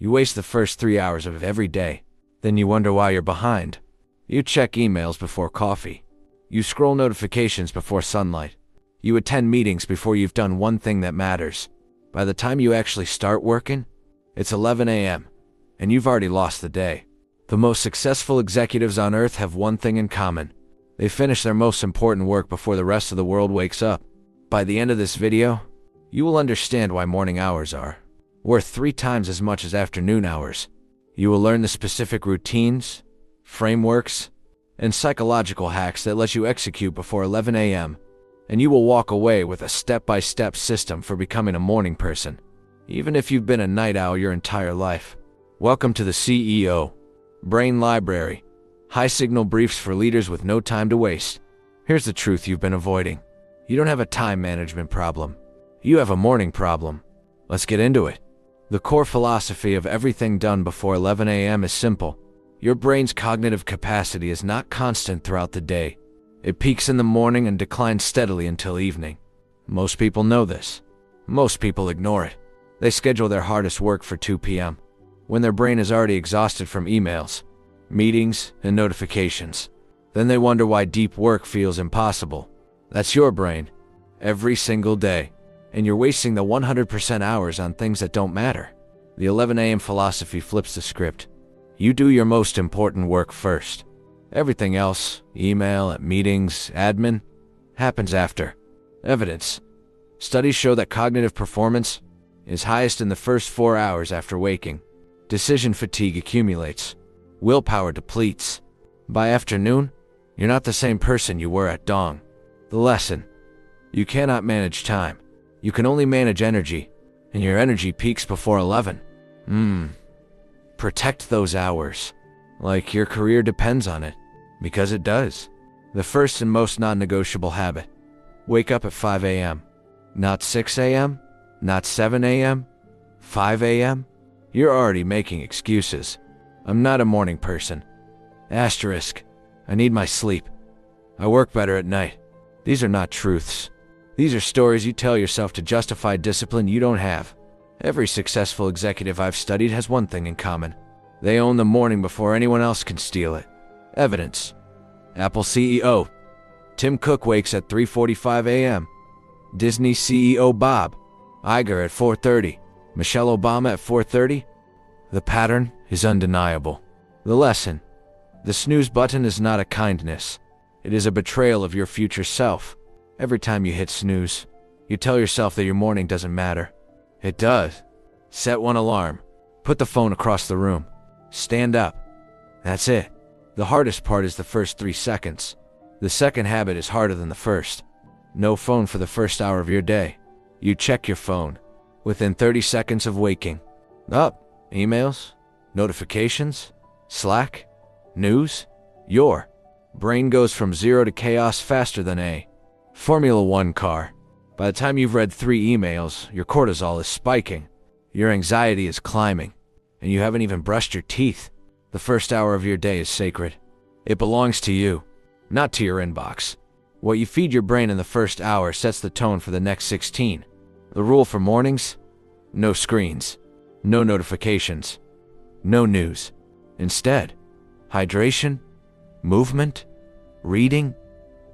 You waste the first 3 hours of every day. Then you wonder why you're behind. You check emails before coffee. You scroll notifications before sunlight. You attend meetings before you've done one thing that matters. By the time you actually start working, it's 11 a.m., and you've already lost the day. The most successful executives on earth have one thing in common. They finish their most important work before the rest of the world wakes up. By the end of this video, you will understand why morning hours are worth 3 times as much as afternoon hours. You will learn the specific routines, frameworks, and psychological hacks that let you execute before 11 a.m., and you will walk away with a step-by-step system for becoming a morning person, even if you've been a night owl your entire life. Welcome to the CEO Brain Library, high-signal briefs for leaders with no time to waste. Here's the truth you've been avoiding. You don't have a time management problem. You have a morning problem. Let's get into it. The core philosophy of everything done before 11 a.m. is simple. Your brain's cognitive capacity is not constant throughout the day. It peaks in the morning and declines steadily until evening. Most people know this. Most people ignore it. They schedule their hardest work for 2 p.m., when their brain is already exhausted from emails, meetings, and notifications. Then they wonder why deep work feels impossible. That's your brain, every single day. And you're wasting the 100% hours on things that don't matter. The 11 a.m. philosophy flips the script. You do your most important work first. Everything else, email, meetings, admin, happens after. Evidence. Studies show that cognitive performance is highest in the first 4 hours after waking. Decision fatigue accumulates. Willpower depletes. By afternoon, you're not the same person you were at dawn. The lesson. You cannot manage time. You can only manage energy, and your energy peaks before 11. Protect those hours, like your career depends on it, because it does. The first and most non-negotiable habit. Wake up at 5 a.m. Not 6 a.m., not 7 a.m., 5 a.m. You're already making excuses. I'm not a morning person. Asterisk. I need my sleep. I work better at night. These are not truths. These are stories you tell yourself to justify discipline you don't have. Every successful executive I've studied has one thing in common. They own the morning before anyone else can steal it. Evidence. Apple CEO Tim Cook wakes at 3:45 a.m. Disney CEO Bob Iger at 4:30. Michelle Obama at 4:30. The pattern is undeniable. The lesson. The snooze button is not a kindness. It is a betrayal of your future self. Every time you hit snooze, you tell yourself that your morning doesn't matter. It does. Set one alarm. Put the phone across the room. Stand up. That's it. The hardest part is the first 3 seconds. The second habit is harder than the first. No phone for the first hour of your day. You check your phone within 30 seconds of waking. Up. Emails, notifications, Slack, news. Your brain goes from 0 to chaos faster than a Formula One car. By the time you've read 3 emails, your cortisol is spiking, your anxiety is climbing, and you haven't even brushed your teeth. The first hour of your day is sacred. It belongs to you, not to your inbox. What you feed your brain in the first hour sets the tone for the next 16. The rule for mornings? No screens, no notifications, no news. Instead, hydration, movement, reading,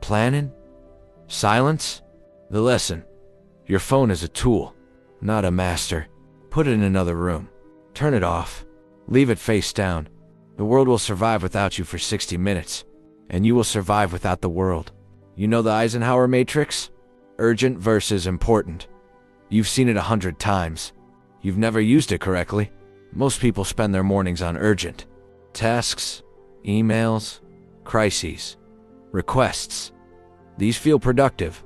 planning, silence. The lesson. Your phone is a tool, not a master. Put it in another room. Turn it off. Leave it face down. The world will survive without you for 60 minutes, and you will survive without the world. You know the Eisenhower Matrix? Urgent versus important. You've seen it 100 times. You've never used it correctly. Most people spend their mornings on urgent tasks, emails, crises, requests. These feel productive.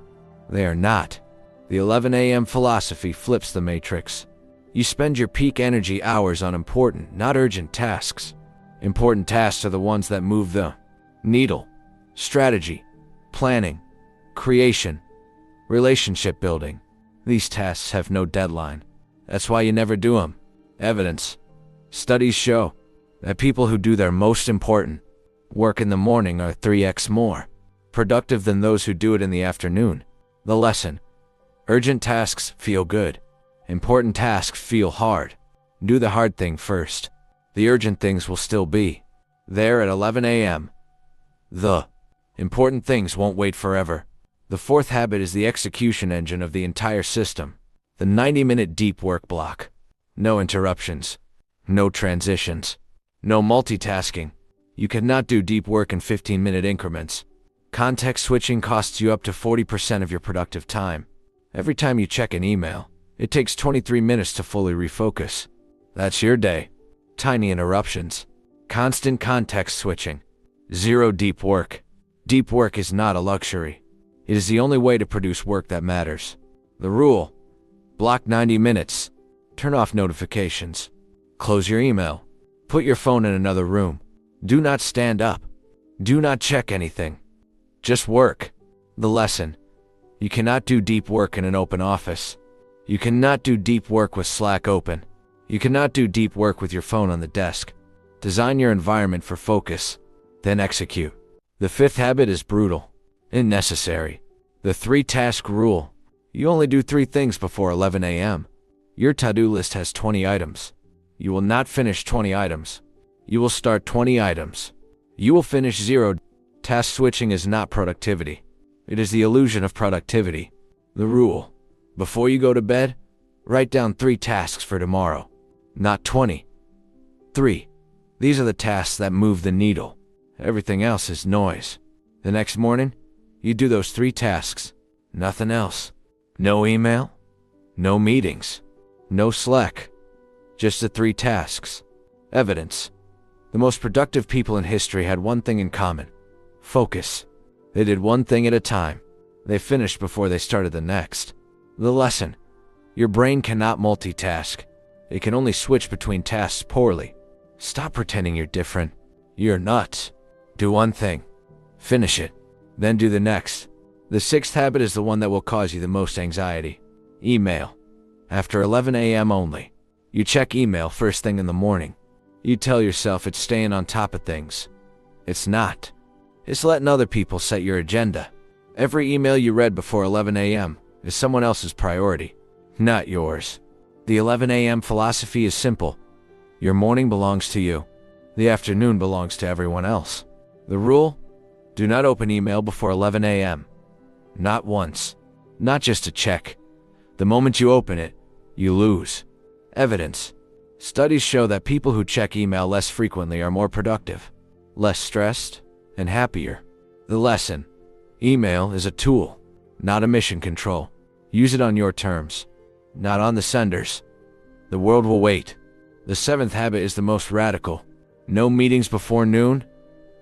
They are not. The 11 a.m. philosophy flips the matrix. You spend your peak energy hours on important, not urgent tasks. Important tasks are the ones that move the needle. Strategy, planning, creation, relationship building. These tasks have no deadline. That's why you never do them. Evidence. Studies show that people who do their most important work in the morning are 3x more productive than those who do it in the afternoon. The lesson. Urgent tasks feel good. Important tasks feel hard. Do the hard thing first. The urgent things will still be there at 11 a.m. The important things won't wait forever. The fourth habit is the execution engine of the entire system. The 90-minute deep work block. No interruptions. No transitions. No multitasking. You cannot do deep work in 15-minute increments. Context switching costs you up to 40% of your productive time. Every time you check an email, it takes 23 minutes to fully refocus. That's your day. Tiny interruptions. Constant context switching. Zero deep work. Deep work is not a luxury. It is the only way to produce work that matters. The rule: block 90 minutes. Turn off notifications. Close your email. Put your phone in another room. Do not stand up. Do not check anything. Just work. The lesson: you cannot do deep work in an open office. You cannot do deep work with Slack open. You cannot do deep work with your phone on the desk. Design your environment for focus, then execute. The fifth habit is brutal and necessary. The 3-task rule. You only do 3 things before 11 a.m. Your to-do list has 20 items. You will not finish 20 items. You will start 20 items. You will finish 0. Task switching is not productivity. It is the illusion of productivity. The rule: before you go to bed, write down 3 tasks for tomorrow, not 20. 3. These are the tasks that move the needle. Everything else is noise. The next morning, you do those 3 tasks. Nothing else. No email. No meetings. No Slack. Just the 3 tasks. Evidence: the most productive people in history had one thing in common: focus. They did one thing at a time. They finished before they started the next. The lesson: your brain cannot multitask. It can only switch between tasks poorly. Stop pretending you're different. You're nuts. Do one thing. Finish it. Then do the next. The 6th habit is the one that will cause you the most anxiety. Email. After 11 a.m. only. You check email first thing in the morning. You tell yourself it's staying on top of things. It's not. It's letting other people set your agenda. Every email you read before 11 a.m. is someone else's priority, not yours. The 11 a.m. philosophy is simple. Your morning belongs to you. The afternoon belongs to everyone else. The rule: do not open email before 11 a.m. Not once. Not just to check. The moment you open it, you lose. Evidence: studies show that people who check email less frequently are more productive, less stressed, and happier. The lesson: email is a tool, not a mission control. Use it on your terms, not on the sender's. The world will wait. The 7th habit is the most radical. No meetings before noon,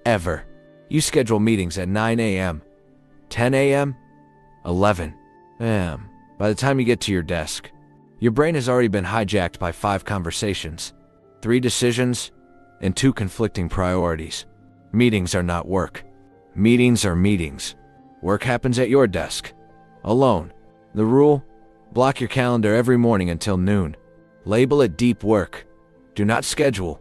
ever. You schedule meetings at 9 a.m., 10 a.m., 11 a.m. By the time you get to your desk, your brain has already been hijacked by 5 conversations, 3 decisions, and 2 conflicting priorities. Meetings are not work. Meetings are meetings. Work happens at your desk, alone. The rule: block your calendar every morning until noon. Label it deep work. Do not schedule.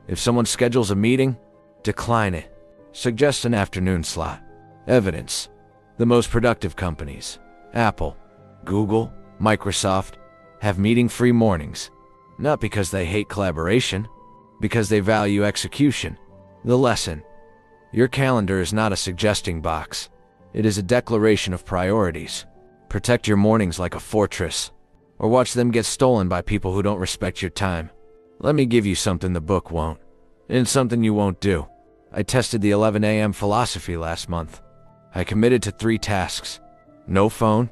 If someone schedules a meeting, decline it. Suggest an afternoon slot. Evidence: the most productive companies, Apple, Google, Microsoft, have meeting-free mornings. Not because they hate collaboration, because they value execution. The lesson: your calendar is not a suggesting box. It is a declaration of priorities. Protect your mornings like a fortress, or watch them get stolen by people who don't respect your time. Let me give you something the book won't, and something you won't do. I tested the 11 a.m. philosophy last month. I committed to 3 tasks. No phone,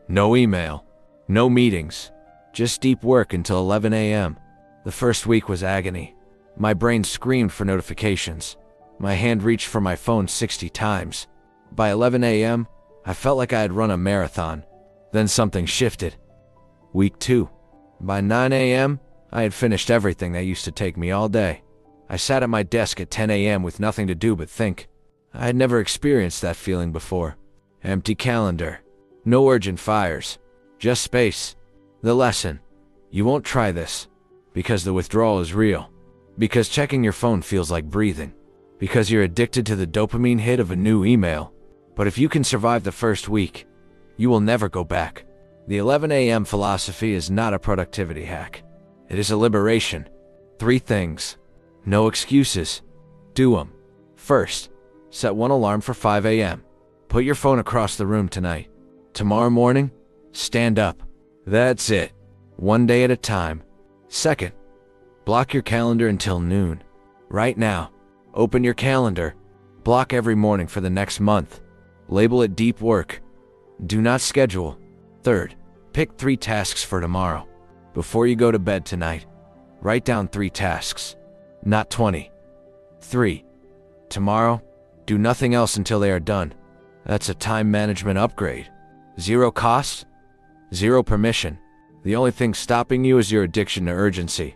no email, no meetings. Just deep work until 11 a.m. The first week was agony. My brain screamed for notifications. My hand reached for my phone 60 times. By 11 a.m., I felt like I had run a marathon. Then something shifted. Week 2. By 9 a.m., I had finished everything that used to take me all day. I sat at my desk at 10 a.m. with nothing to do but think. I had never experienced that feeling before. Empty calendar. No urgent fires. Just space. The lesson: you won't try this. Because the withdrawal is real. Because checking your phone feels like breathing. Because you're addicted to the dopamine hit of a new email. But if you can survive the first week, you will never go back. The 11 a.m. philosophy is not a productivity hack. It is a liberation. 3 things. No excuses. Do them. First, set one alarm for 5 a.m. Put your phone across the room tonight. Tomorrow morning, stand up. That's it. One day at a time. Second, block your calendar until noon. Right now, open your calendar. Block every morning for the next month. Label it deep work. Do not schedule. Third, pick 3 tasks for tomorrow. Before you go to bed tonight, write down 3 tasks, not 20. 3. Tomorrow, do nothing else until they are done. That's a time management upgrade. 0 cost, 0 permission. The only thing stopping you is your addiction to urgency.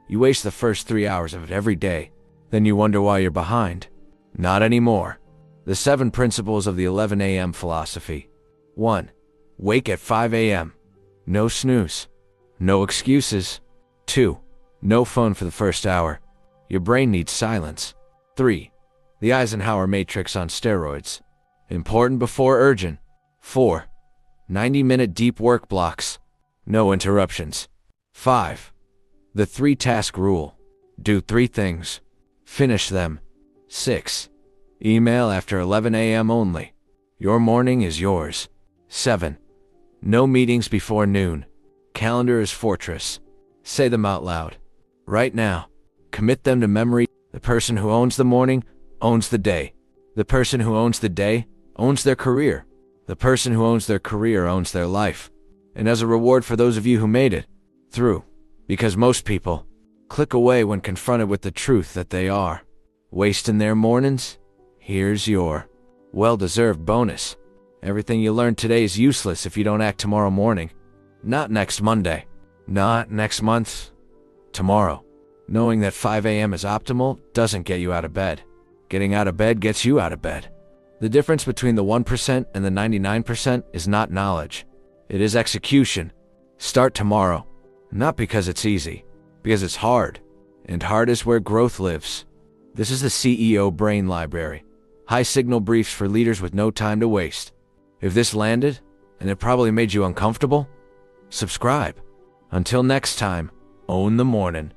You waste the first 3 hours of it every day, then you wonder why you're behind. Not anymore. The 7 principles of the 11 a.m. philosophy. 1. Wake at 5 a.m. No snooze. No excuses. 2. No phone for the first hour. Your brain needs silence. 3. The Eisenhower Matrix on steroids. Important before urgent. 4. 90-minute deep work blocks. No interruptions. 5. The 3-task rule. Do 3 things. Finish them. 6. Email after 11 a.m. only. Your morning is yours. 7. No meetings before noon. Calendar is fortress. Say them out loud. Right now. Commit them to memory. The person who owns the morning owns the day. The person who owns the day owns their career. The person who owns their career owns their life. And as a reward for those of you who made it through, because most people click away when confronted with the truth that they are wasting their mornings, here's your well-deserved bonus. Everything you learned today is useless if you don't act tomorrow morning. Not next Monday. Not next month. Tomorrow. Knowing that 5 a.m. is optimal doesn't get you out of bed. Getting out of bed gets you out of bed. The difference between the 1% and the 99% is not knowledge. It is execution. Start tomorrow. Not because it's easy, because it's hard. And hard is where growth lives. This is the CEO Brain Library. High signal briefs for leaders with no time to waste. If this landed, and it probably made you uncomfortable, subscribe. Until next time, own the morning.